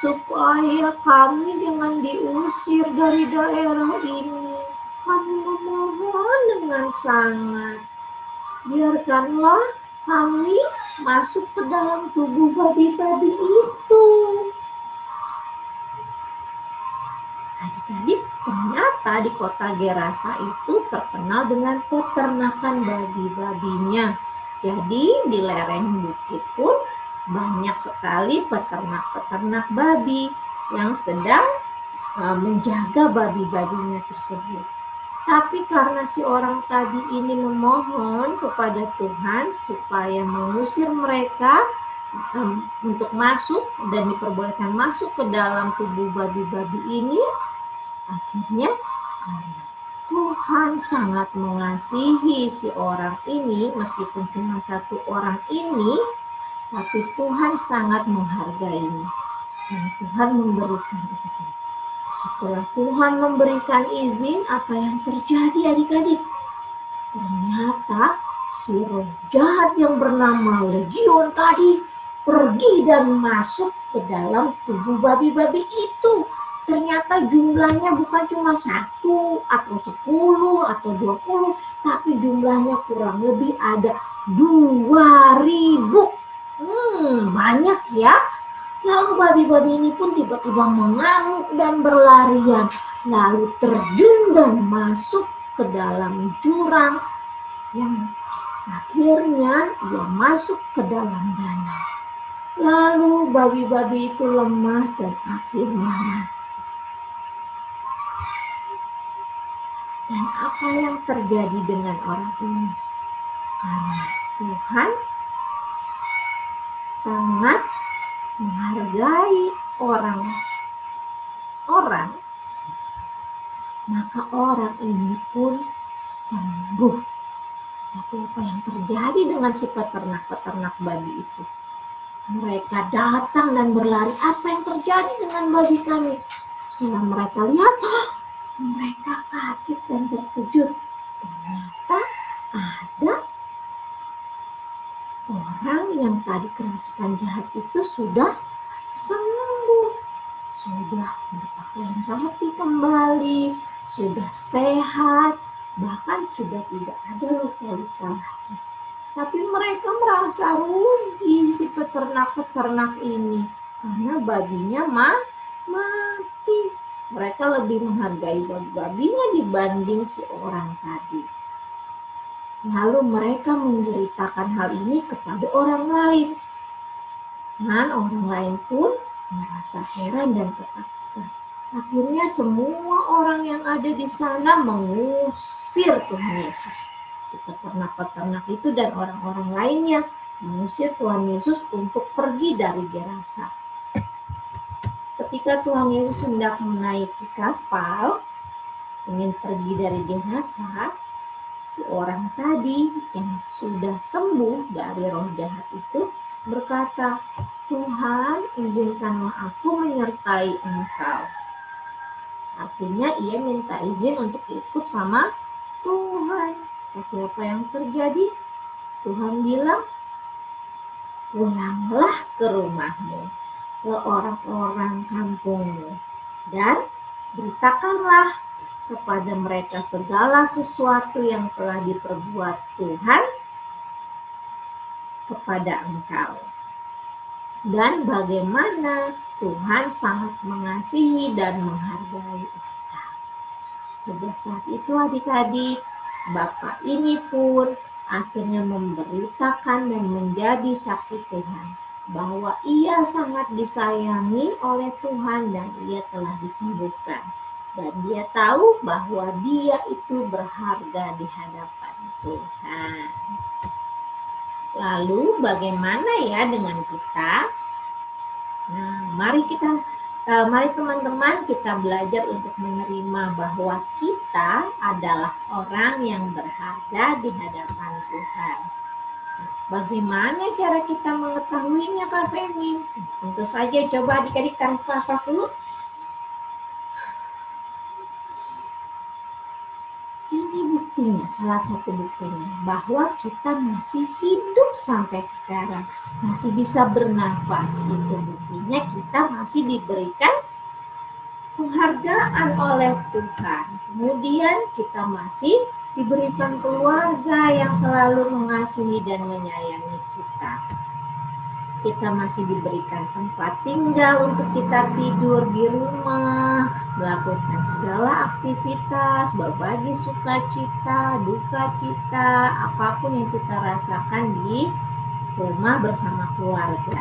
supaya kami jangan diusir dari daerah ini. Kami memohon dengan sangat. Biarkanlah kami masuk ke dalam tubuh babi-babi itu. Adik-adik, ternyata di kota Gerasa itu terkenal dengan peternakan babi-babinya. Jadi di lereng bukit pun banyak sekali peternak-peternak babi yang sedang menjaga babi-babinya tersebut. Tapi karena si orang tadi ini memohon kepada Tuhan supaya mengusir mereka untuk masuk dan diperbolehkan masuk ke dalam tubuh babi-babi ini, akhirnya Tuhan sangat mengasihi si orang ini, meskipun cuma satu orang ini, tapi Tuhan sangat menghargainya. Dan Tuhan memberikan izin. Setelah Tuhan memberikan izin, apa yang terjadi adik-adik? Ternyata si roh jahat yang bernama Legion tadi pergi dan masuk ke dalam tubuh babi-babi itu. Ternyata jumlahnya bukan cuma 1 atau 10 atau 20, tapi jumlahnya kurang lebih ada 2000. Banyak ya. Lalu babi-babi ini pun tiba-tiba mengamuk dan berlarian, lalu terjun dan masuk ke dalam jurang yang akhirnya ia masuk ke dalam danau. Lalu babi-babi itu lemas dan akhirnya mati. Dan apa yang terjadi dengan orang ini? Karena Tuhan sangat menghargai orang-orang, maka orang ini pun sembuh. Tapi apa yang terjadi dengan si peternak-peternak babi itu? Mereka datang dan berlari, apa yang terjadi dengan babi kami? Setelah mereka lihat, mereka kaget dan terkejut. Ternyata ada orang yang tadi kerasukan jahat itu sudah sembuh, sudah berpakaian rapi kembali, sudah sehat, bahkan sudah tidak ada luka-luka lagi. Tapi mereka merasa rugi si peternak-peternak ini karena babinya mati. Mereka lebih menghargai babi-babinya dibanding si orang tadi. Lalu mereka menceritakan hal ini kepada orang lain. Dan orang lain pun merasa heran dan ketakutan. Akhirnya semua orang yang ada di sana mengusir Tuhan Yesus. Si peternak-peternak itu dan orang-orang lainnya mengusir Tuhan Yesus untuk pergi dari Gerasa. Ketika Tuhan Yesus hendak menaiki kapal, ingin pergi dari Gerasa, si orang tadi yang sudah sembuh dari roh jahat itu berkata, Tuhan, izinkanlah aku menyertai Engkau. Artinya ia minta izin untuk ikut sama Tuhan. Tapi apa yang terjadi? Tuhan bilang, pulanglah ke rumahmu, ke orang-orang kampungmu, dan beritakanlah kepada mereka segala sesuatu yang telah diperbuat Tuhan kepada engkau. Dan bagaimana Tuhan sangat mengasihi dan menghargai engkau. Sejak saat itu adik-adik, Bapak ini pun akhirnya memberitakan dan menjadi saksi Tuhan bahwa ia sangat disayangi oleh Tuhan dan ia telah disembuhkan. Dan dia tahu bahwa dia itu berharga di hadapan Tuhan. Lalu bagaimana ya dengan kita? Nah, mari teman-teman kita belajar untuk menerima bahwa kita adalah orang yang berharga di hadapan Tuhan. Bagaimana cara kita mengetahuinya, Kak Femi? Tentu saja coba adik-adik tarik nafas dulu. Ini buktinya, salah satu buktinya bahwa kita masih hidup sampai sekarang, masih bisa bernafas. Itu buktinya kita masih diberikan penghargaan oleh Tuhan. Kemudian kita masih diberikan keluarga yang selalu mengasihi dan menyayangi kita. Kita masih diberikan tempat tinggal untuk kita tidur di rumah, melakukan segala aktivitas, berbagi sukacita, duka cita, apapun yang kita rasakan di rumah bersama keluarga.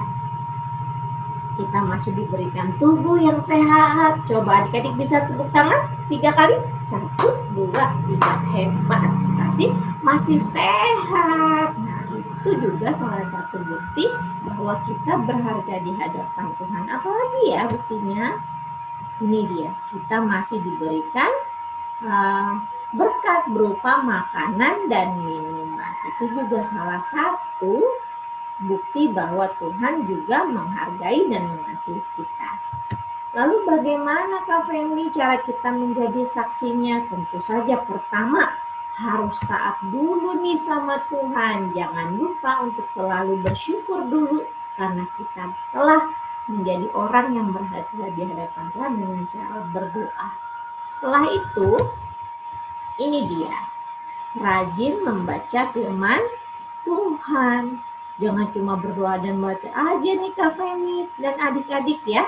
Kita masih diberikan tubuh yang sehat. Coba adik-adik bisa tepuk tangan 3 kali. 1, 2, 3. Hebat. Berarti masih sehat. Nah, itu juga salah satu bukti bahwa kita berharga di hadapan Tuhan. Apalagi ya buktinya? Ini dia. Kita masih diberikan berkat berupa makanan dan minuman. Itu juga salah satu bukti bahwa Tuhan juga menghargai dan mengasihi kita. Lalu bagaimana Kak Femi cara kita menjadi saksinya? Tentu saja pertama harus taat dulu nih sama Tuhan. Jangan lupa untuk selalu bersyukur dulu karena kita telah menjadi orang yang berharga di hadapan Tuhan dengan cara berdoa. Setelah itu, ini dia, rajin membaca firman Tuhan. Jangan cuma berdoa dan baca aja nih Kak Femi dan adik-adik ya.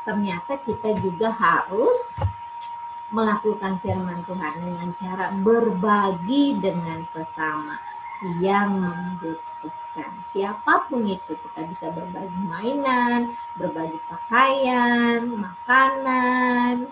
Ternyata kita juga harus melakukan firman Tuhan dengan cara berbagi dengan sesama yang membutuhkan. Siapapun itu, kita bisa berbagi mainan, berbagi pakaian, makanan,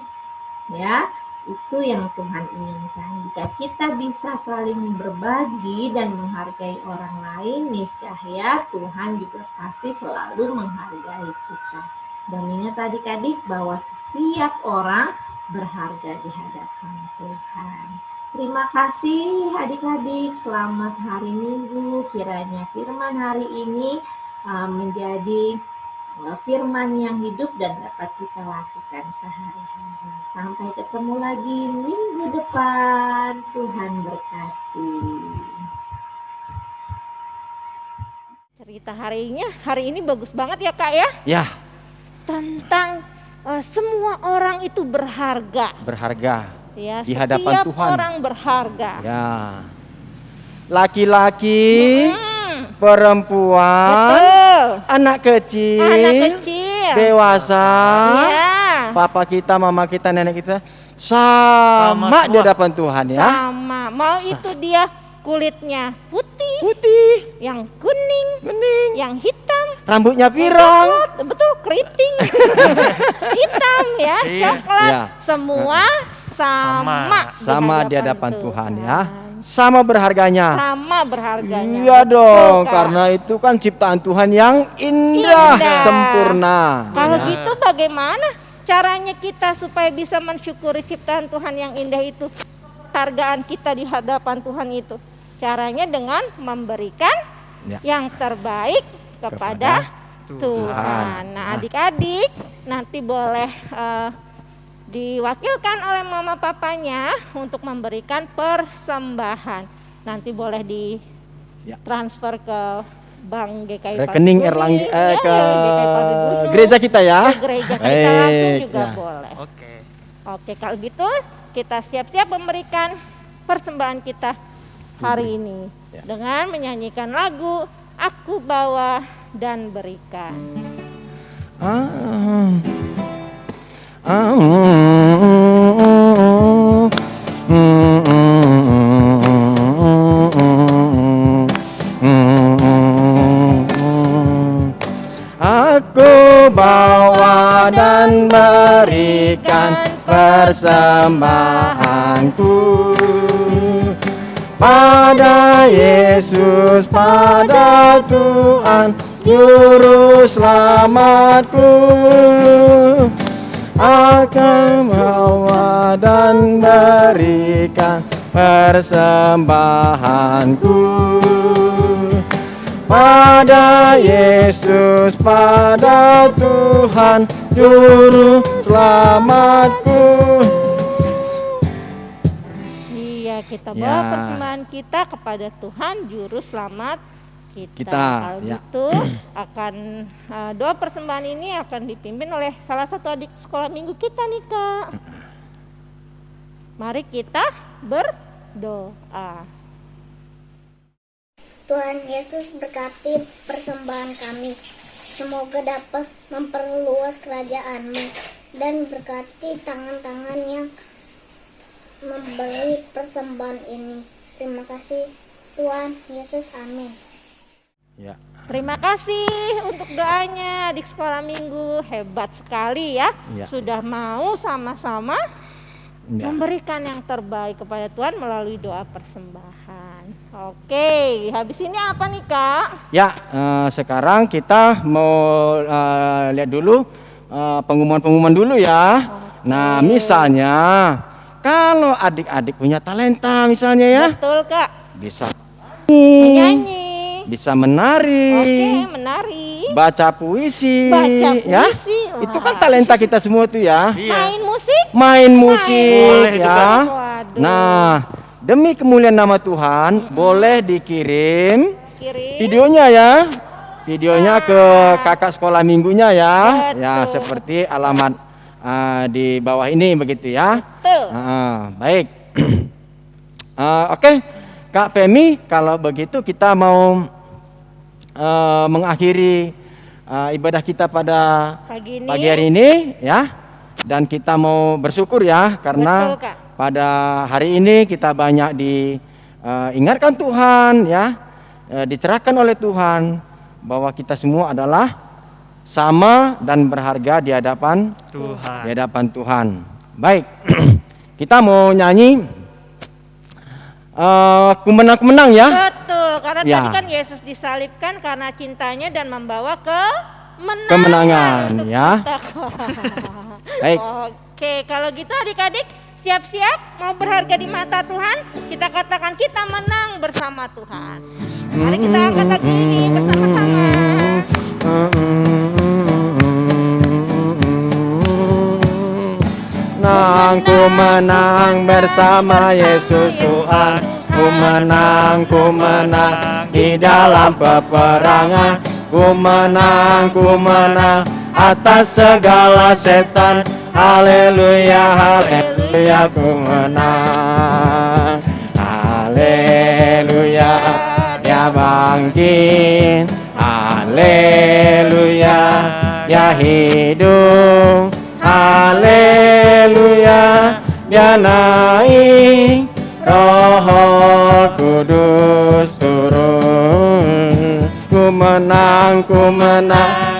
ya. Itu yang Tuhan inginkan. Jika kita bisa saling berbagi dan menghargai orang lain, niscaya Tuhan juga pasti selalu menghargai kita. Dan ingat adik-adik bahwa setiap orang berharga di hadapan Tuhan. Terima kasih adik-adik. Selamat hari Minggu. Kiranya firman hari ini menjadi firman yang hidup dan dapat kita lakukan sehari-hari. Sampai ketemu lagi minggu depan. Tuhan berkati. Cerita hari ini bagus banget ya Kak ya? Ya, Tentang semua orang itu berharga. berharga Ya, di hadapan setiap Tuhan. orang berharga. Ya. Laki-laki, Mm, perempuan, betul. anak kecil, Anak kecil. dewasa, Ya. papa kita, mama kita, nenek kita, sama di semua. hadapan Tuhan ya. Sama. Mau itu dia kulitnya putih, Putih, yang kuning, bening, yang hitam, rambutnya pirang. betul keriting, hitam ya, Iya. coklat, Ya. semua sama Sama di hadapan Tuhan ya. Sama berharganya. Sama berharganya. Iya Betul, dong, Kak. karena itu kan ciptaan Tuhan yang indah, Indah. sempurna. Kalau Ya. gitu bagaimana caranya kita supaya bisa mensyukuri ciptaan Tuhan yang indah itu? Hargaan kita di hadapan Tuhan itu. Caranya dengan memberikan Ya. yang terbaik kepada Tuhan. Tuhan. Nah, adik-adik nanti boleh diwakilkan oleh mama papanya untuk memberikan persembahan. Nanti boleh Ya. ditransfer ke Bank GKI Rekening Pasir Erlangga Gunung. Ya, GKI Pasir ke Gunung. gereja kita ya. Ke gereja kita langsung Baik, juga ya. boleh. Oke. Oke, kalau gitu kita siap-siap memberikan persembahan kita hari ini Ya. dengan menyanyikan lagu Aku Bawa dan Berikan. dan berikan persembahanku pada Yesus, pada Tuhan Juru Selamatku. Akan bawa dan berikan persembahanku pada Yesus, pada Tuhan Juru Selamatku. Iya, kita Ya. bawa persembahan kita kepada Tuhan Juru Selamat kita. Kalau ya. gitu akan doa persembahan ini akan dipimpin oleh salah satu adik sekolah minggu kita nih Kak. Mari kita berdoa. Tuhan Yesus berkati persembahan kami. Semoga dapat memperluas kerajaan-Mu dan berkati tangan-tangan yang memberi persembahan ini. Terima kasih Tuhan Yesus, amin. Ya. Terima kasih untuk doanya adik sekolah minggu, hebat sekali ya. Ya. Sudah mau sama-sama Ya. memberikan yang terbaik kepada Tuhan melalui doa persembahan. Oke, habis ini apa nih Kak? Ya, sekarang kita mau lihat dulu pengumuman-pengumuman dulu ya. Nah, misalnya kalau adik-adik punya talenta misalnya ya, Betul Kak, bisa menyanyi. bisa menari, Oke, menari, baca puisi, baca ya. puisi. Itu kan talenta kita semua tuh ya. Main musik. Main musik, Boleh itu ya. kan. Waduh. Nah, demi kemuliaan nama Tuhan, boleh dikirim Kirim. videonya ya. Videonya ke kakak sekolah minggunya ya. Betul. Ya, seperti alamat di bawah ini begitu ya. Betul. Baik. Oke, Kak Femi, kalau begitu kita mau mengakhiri ibadah kita pada Pagi ini. pagi hari ini ya. Dan kita mau bersyukur ya karena Betul, Kak. pada hari ini kita banyak diingatkan Tuhan ya, dicerahkan oleh Tuhan bahwa kita semua adalah sama dan berharga di hadapan Tuhan. Di hadapan Tuhan. Baik, kita mau nyanyi Kumenang-Kumenang ya. Betul, karena Ya. tadi kan Yesus disalibkan karena cintanya dan membawa Kemenangan, untuk ya. kita. Baik. Oke, kalau gitu adik-adik siap-siap mau berharga di mata Tuhan. Kita katakan kita menang bersama Tuhan. Mari kita angkat lagu ini bersama-sama. Ku menang bersama Yesus Tuhan. Ku menang di dalam peperangan. Ku menang atas segala setan. Haleluya, haleluya, ku menang. Haleluya, dia bangkit. Haleluya, dia hidup. Haleluya, dia naik. Roh Kudus turun. Ku menang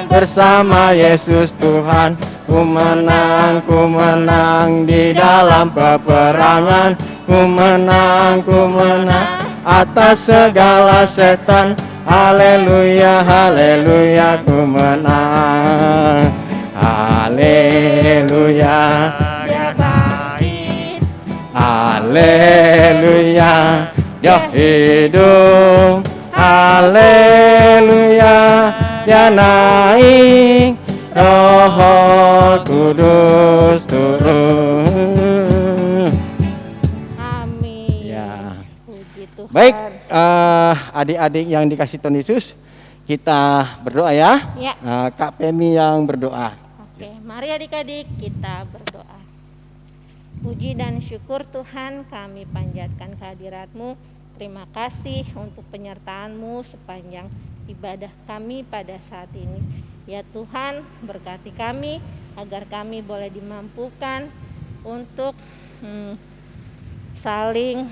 bersama Yesus Tuhan. Ku menang di dalam peperangan. Ku menang atas segala setan. Haleluya, haleluya, ku menang. Haleluya, Dia bangkit. haleluya, dia hidup. Haleluya, dia naik. Roh Kudus turun. Amin. Ya. Puji Tuhan. Baik, adik-adik yang dikasih Tuhan Yesus, kita berdoa ya. Ya. Kak Femi yang berdoa. Oke, mari adik-adik kita berdoa. Puji dan syukur Tuhan kami panjatkan kehadirat-Mu. Terima kasih untuk penyertaan-Mu sepanjang ibadah kami pada saat ini. Ya Tuhan, berkati kami agar kami boleh dimampukan untuk saling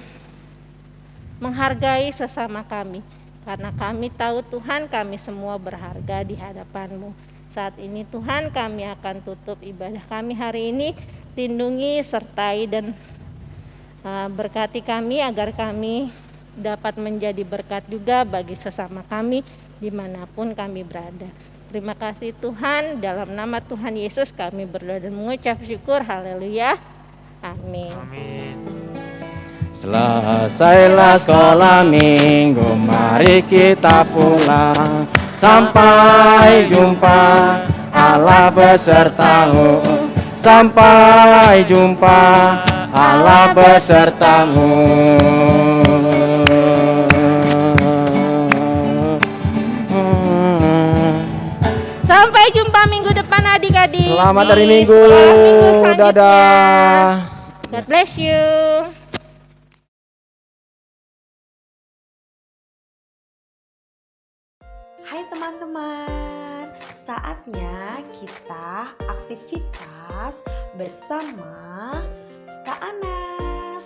menghargai sesama kami. Karena kami tahu Tuhan kami semua berharga di hadapan-Mu. Saat ini Tuhan, kami akan tutup ibadah kami hari ini. Lindungi, sertai, dan berkati kami agar kami dapat menjadi berkat juga bagi sesama kami dimanapun kami berada. Terima kasih Tuhan, dalam nama Tuhan Yesus kami berdoa dan mengucap syukur. Haleluya. Amin. Amin. Selesailah sekolah minggu, mari kita pulang. Sampai jumpa, Allah besertamu. Sampai jumpa, Allah besertamu. Sampai jumpa minggu depan adik-adik. Selamat di hari Minggu. sekolah minggu selanjutnya. Dadah. God bless you. Hai teman-teman, saatnya kita aktivitas bersama Kak Anas.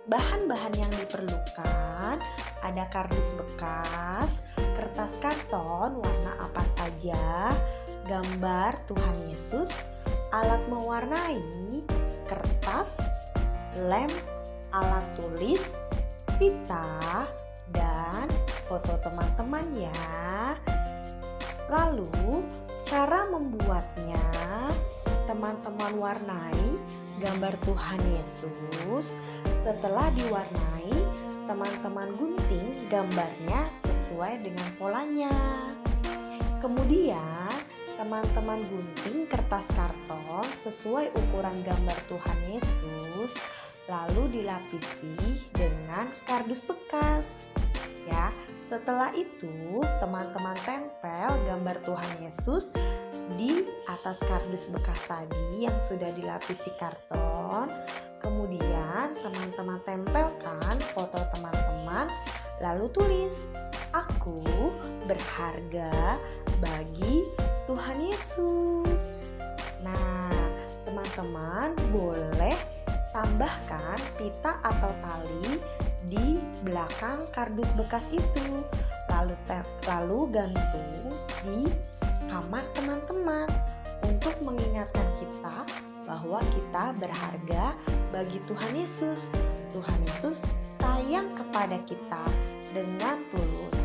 Bahan-bahan yang diperlukan ada kardus bekas, kertas karton warna apa saja, gambar Tuhan Yesus, alat mewarnai, kertas, lem, alat tulis, pita, dan foto teman-teman ya. Lalu cara membuatnya, teman-teman warnai gambar Tuhan Yesus. Setelah diwarnai, teman-teman gunting gambarnya sesuai dengan polanya. Kemudian teman-teman gunting kertas karton sesuai ukuran gambar Tuhan Yesus, lalu dilapisi dengan kardus bekas. Ya, setelah itu teman-teman tempel gambar Tuhan Yesus di atas kardus bekas tadi yang sudah dilapisi karton. Kemudian teman-teman tempelkan foto teman-teman, lalu tulis, "Aku berharga bagi Tuhan Yesus." Nah, teman-teman boleh tambahkan pita atau tali di belakang kardus bekas itu, lalu gantung di kamar teman-teman untuk mengingatkan kita bahwa kita berharga bagi Tuhan Yesus. Tuhan Yesus sayang kepada kita dengan tulus.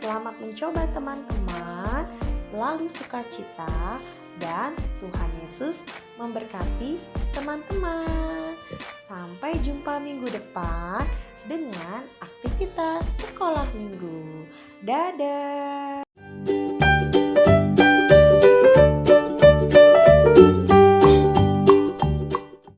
Selamat mencoba teman-teman, selalu sukacita, dan Tuhan Yesus memberkati teman-teman. Sampai jumpa minggu depan dengan aktivitas sekolah minggu. Dadah.